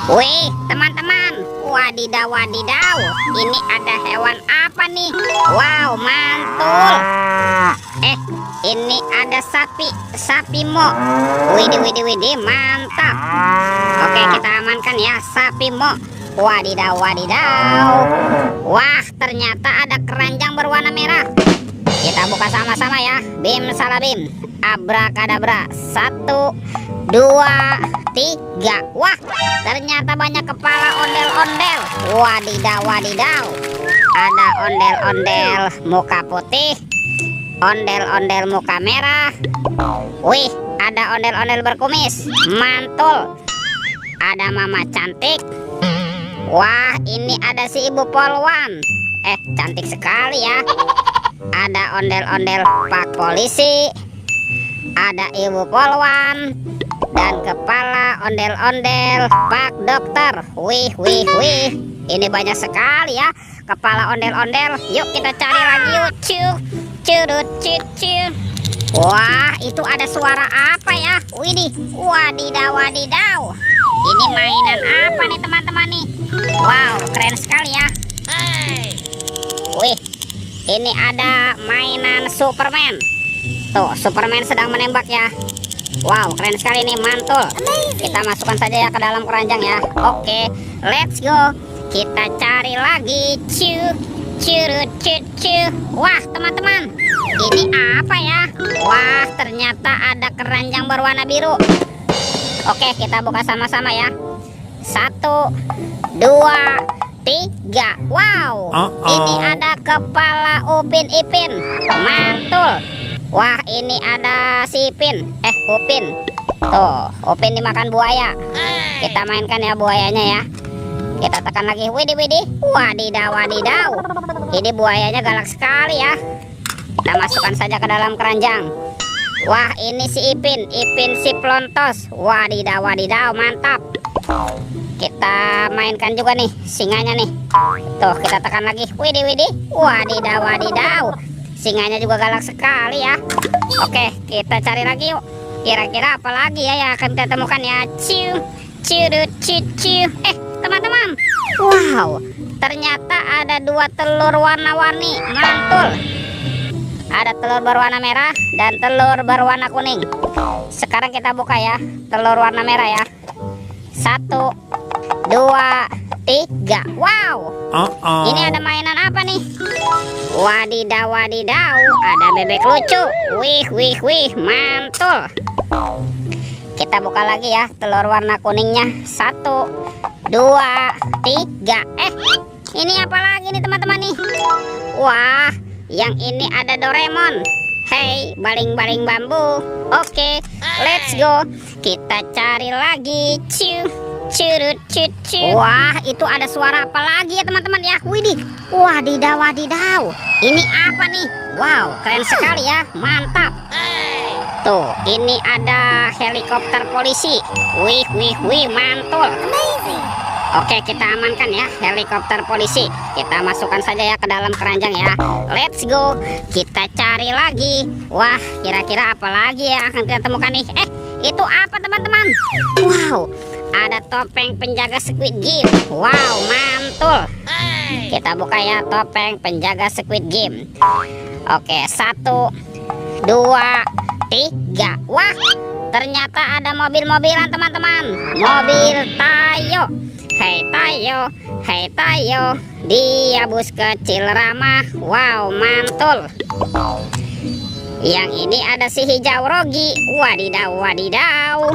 Wih, teman-teman, wadidaw wadidaw, ini ada hewan apa nih? Wow, mantul. Ini ada sapi mo. Widih, mantap. Oke, kita amankan ya sapi mo. Wadidaw wadidaw. Wah, ternyata ada keranjang berwarna merah. Kita buka sama-sama ya. Bim salabim, abrakadabra. 1, 2, 3. Wah, ternyata banyak kepala ondel-ondel. Wadidaw wadidaw. Ada ondel-ondel muka putih, ondel-ondel muka merah. Wih, ada ondel-ondel berkumis. Mantul. Ada mama cantik. Wah, ini ada si ibu polwan. Cantik sekali ya. Ada ondel-ondel pak polisi, ada ibu polwan, dan kepala ondel-ondel pak dokter. Wih, ini banyak sekali ya kepala ondel-ondel. Yuk kita cari lagi yuk. Wah, itu ada suara apa ya? Widih, wadidaw wadidaw. Ini mainan apa nih teman-teman nih? Wow, keren sekali ya. Wih, ini ada mainan Superman. Tuh, Superman sedang menembak ya. Wow, keren sekali nih, mantul. Kita masukkan saja ya ke dalam keranjang ya. Oke, let's go. Kita cari lagi. Wah, teman-teman, ini apa ya? Wah, ternyata ada keranjang berwarna biru. Oke, kita buka sama-sama ya. 1, 2, 3. Wow, ini ada kepala Upin Ipin. Mantul. Wah, ini ada si Ipin, Upin. Tuh, Upin dimakan buaya. Kita mainkan ya buayanya ya. Kita tekan lagi. Widih, wadidaw wadidaw. Ini buayanya galak sekali ya. Kita masukkan saja ke dalam keranjang. Wah, ini si Ipin si Plontos. Wadidaw wadidaw, mantap. Kita mainkan juga nih singanya nih. Tuh, kita tekan lagi. Widih, wadidaw wadidaw. Singanya juga galak sekali ya. Oke, kita cari lagi yuk. Kira-kira apa lagi ya yang akan kita temukan ya. Teman-teman, wow, ternyata ada 2 telur warna-warni. Mantul. Ada telur berwarna merah dan telur berwarna kuning. Sekarang kita buka ya telur warna merah ya. 1, 2, 3. Wow, ini ada mainan apa nih? Wadidaw wadidaw, ada bebek lucu. Wih, mantul. Kita buka lagi ya telur warna kuningnya. 1, 2, 3. Ini apa lagi nih teman-teman nih? Wah, yang ini ada Doraemon. Hey, baling-baling bambu. Oke, let's go. Kita cari lagi. Wah, itu ada suara apa lagi ya teman-teman ya? Widih, wadidaw wadidaw. Ini apa nih? Wow, keren sekali ya, mantap. Tuh, ini ada helikopter polisi. Wih, mantul. Oke, kita amankan ya helikopter polisi. Kita masukkan saja ya ke dalam keranjang ya. Let's go. Kita cari lagi. Wah, kira-kira apa lagi ya akan kita temukan nih? Itu apa teman-teman? Wow, ada topeng penjaga Squid Game. Wow, mantul. Kita buka ya topeng penjaga Squid Game. Oke, 1, 2, 3. Wah, ternyata ada mobil-mobilan teman-teman. Mobil Tayo. Hey Tayo, dia bus kecil ramah. Wow, mantul. Yang ini ada si hijau Rogi. Wadidaw wadidaw.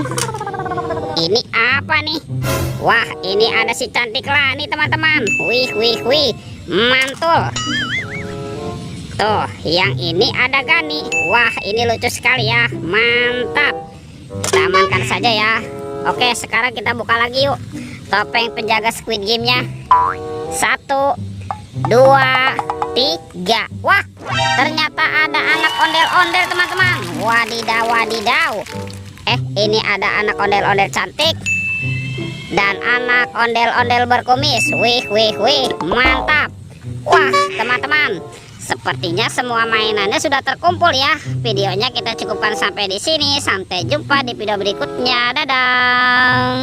Ini apa nih? Wah, ini ada si cantik Lani teman-teman. Wih, mantul. Tuh, yang ini ada Gani. Wah, ini lucu sekali ya, mantap. Kita amankan saja ya. Oke, sekarang kita buka lagi yuk topeng penjaga Squid Game-nya. 1, 2, 3. Wah, ternyata ada anak ondel-ondel teman-teman. Wadidaw wadidaw. Ini ada anak ondel-ondel cantik dan anak ondel-ondel berkumis. Wih, mantap. Wah, teman-teman, sepertinya semua mainannya sudah terkumpul ya. Videonya kita cukupkan sampai di sini. Sampai jumpa di video berikutnya. Dadah.